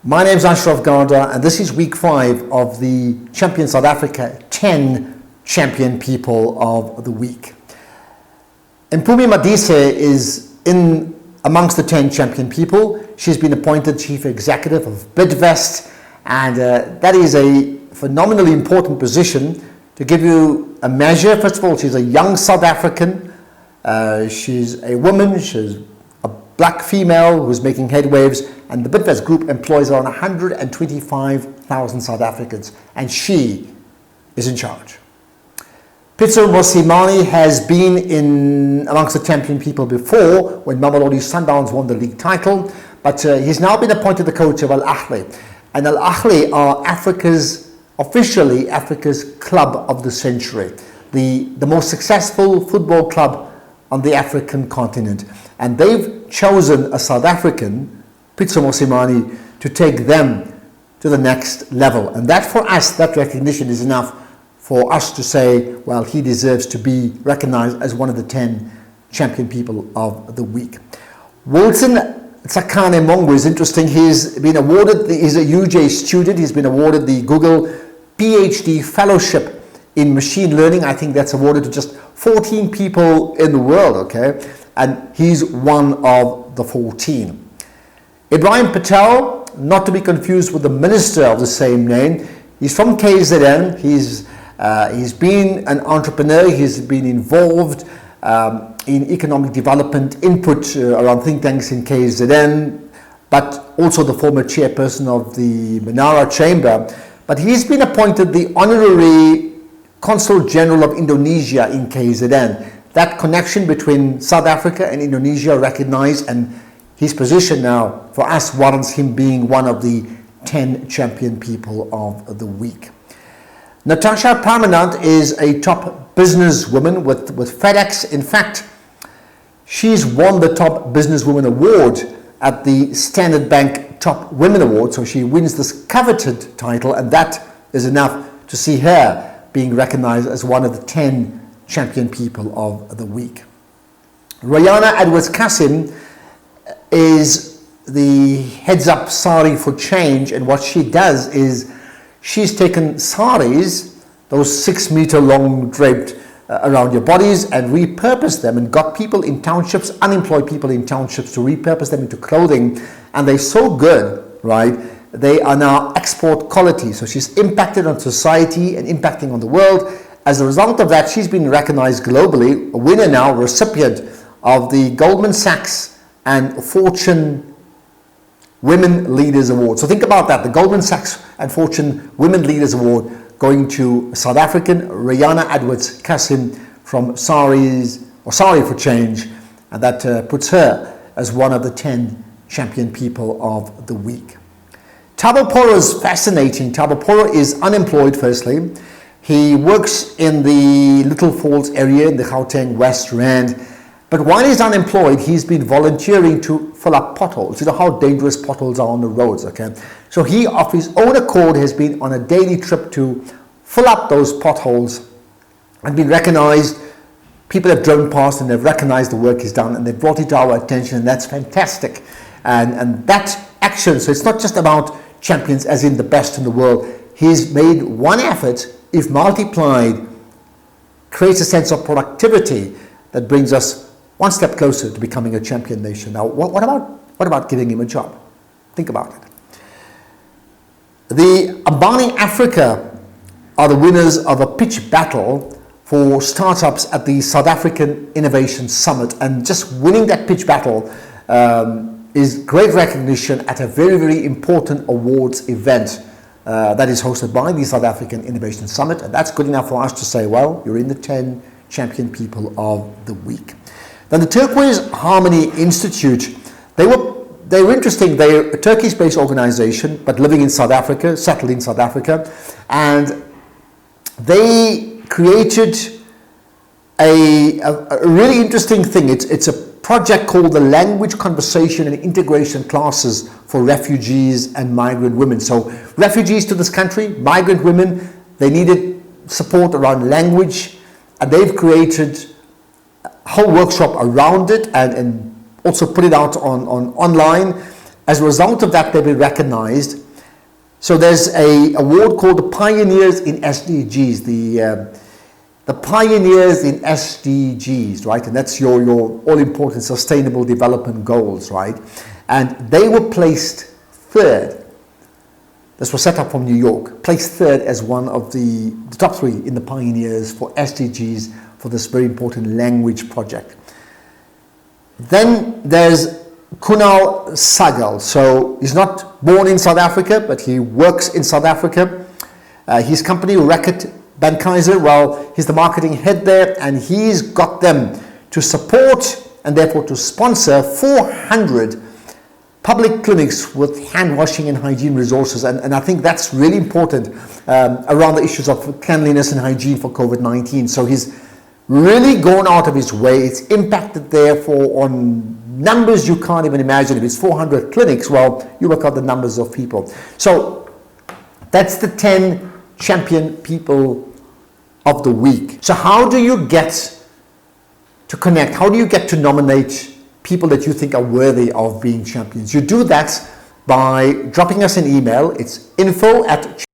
My name is Ashraf Garda, and this is week 5 of the Champion South Africa 10 Champion People of the Week. Mpumi Madise is in amongst the 10 champion people. She's been appointed Chief Executive of Bidvest, and that is a phenomenally important position. To give you a measure, first of all, she's a young South African. She's a woman, she's a black female who's making headwaves, and the Bidvest Group employs around 125,000 South Africans, and she is in charge. Pitso Mosimane has been in amongst the champion people before when Mamelodi Sundowns won the league title, but he's now been appointed the coach of Al Ahly. And Al Ahly are officially Africa's club of the century, the most successful football club on the African continent. And they've chosen a South African, Pitso Mosimane, to take them to the next level. And that for us, that recognition is enough for us to say, well, he deserves to be recognized as one of the 10 champion people of the week. Wilson Tsakane Mongo is interesting. He's been awarded, he's a UJ student, he's been awarded the Google PhD Fellowship in Machine Learning. I think that's awarded to just 14 people in the world, okay? And he's one of the 14. Ibrahim Patel, not to be confused with the minister of the same name, he's from KZN. He's been an entrepreneur, he's been involved in economic development input around think tanks in KZN, but also the former chairperson of the Menara Chamber. But he's been appointed the Honorary Consul General of Indonesia in KZN. That connection between South Africa and Indonesia recognized, and his position now for us warrants him being one of the 10 champion people of the week. Natasha Parmanand is a top businesswoman with FedEx. In fact, she's won the Top Businesswoman Award at the Standard Bank Top Women Award, so she wins this coveted title, and that is enough to see her being recognized as one of the 10 champion people of the week. Rihanna Edwards-Kassim is the heads up Sari for Change, and what she does is she's taken saris, those 6-meter long draped around your bodies, and repurposed them and got people in townships, unemployed people in townships, to repurpose them into clothing, and they're so good, right? They are now export quality. So she's impacted on society and impacting on the world. As a result of that, she's been recognized globally, a winner now, recipient of the Goldman Sachs and Fortune Women Leaders Award. So think about that, the Goldman Sachs and Fortune Women Leaders Award going to South African Rihanna Edwards-Kassim from Sari for Change, and that puts her as one of the 10 champion people of the week. Thabo Poro is fascinating. Thabo Poro is unemployed, firstly. He works in the Little Falls area in the Gauteng West Rand. But while he's unemployed, he's been volunteering to fill up potholes. You know how dangerous potholes are on the roads, okay? So he, of his own accord, has been on a daily trip to fill up those potholes and been recognized. People have driven past and they've recognized the work he's done, and they've brought it to our attention, and that's fantastic. And that action, so it's not just about champions as in the best in the world. He's made one effort, if multiplied, creates a sense of productivity that brings us one step closer to becoming a champion nation. Now, what about giving him a job? Think about it. The Ambani Africa are the winners of a pitch battle for startups at the South African Innovation Summit, and just winning that pitch battle is great recognition at a very, very important awards event that is hosted by the South African Innovation Summit, and that's good enough for us to say, well, you're in the 10 champion people of the week. Then the Turquoise Harmony Institute, they were interesting. They're a Turkish-based organization, but living in South Africa, settled in South Africa, and they created a really interesting thing. It's a project called the Language Conversation and Integration Classes for Refugees and Migrant Women. So refugees to this country, migrant women, they needed support around language, and they've created a whole workshop around it and also put it out on online. As a result of that, they've been recognized. So there's an award called the Pioneers in SDGs, the Pioneers in SDGs, right? And that's your all-important sustainable development goals, right? And they were placed third. This was set up from New York, placed third as one of the top 3 in the Pioneers for SDGs for this very important language project. Then there's Kunal Sagal. So he's not born in South Africa, but he works in South Africa. His company, Reckitt Benckiser, well, he's the marketing head there, and he's got them to support and therefore to sponsor 400 public clinics with hand washing and hygiene resources. And I think that's really important around the issues of cleanliness and hygiene for COVID-19. So he's really gone out of his way. It's impacted therefore on numbers you can't even imagine. If it's 400 clinics, well, you work out the numbers of people. So that's the 10 champion people of the week. So how do you get to connect? How do you get to nominate people that you think are worthy of being champions? You do that by dropping us an email. It's info@championsoftheweek.co.za.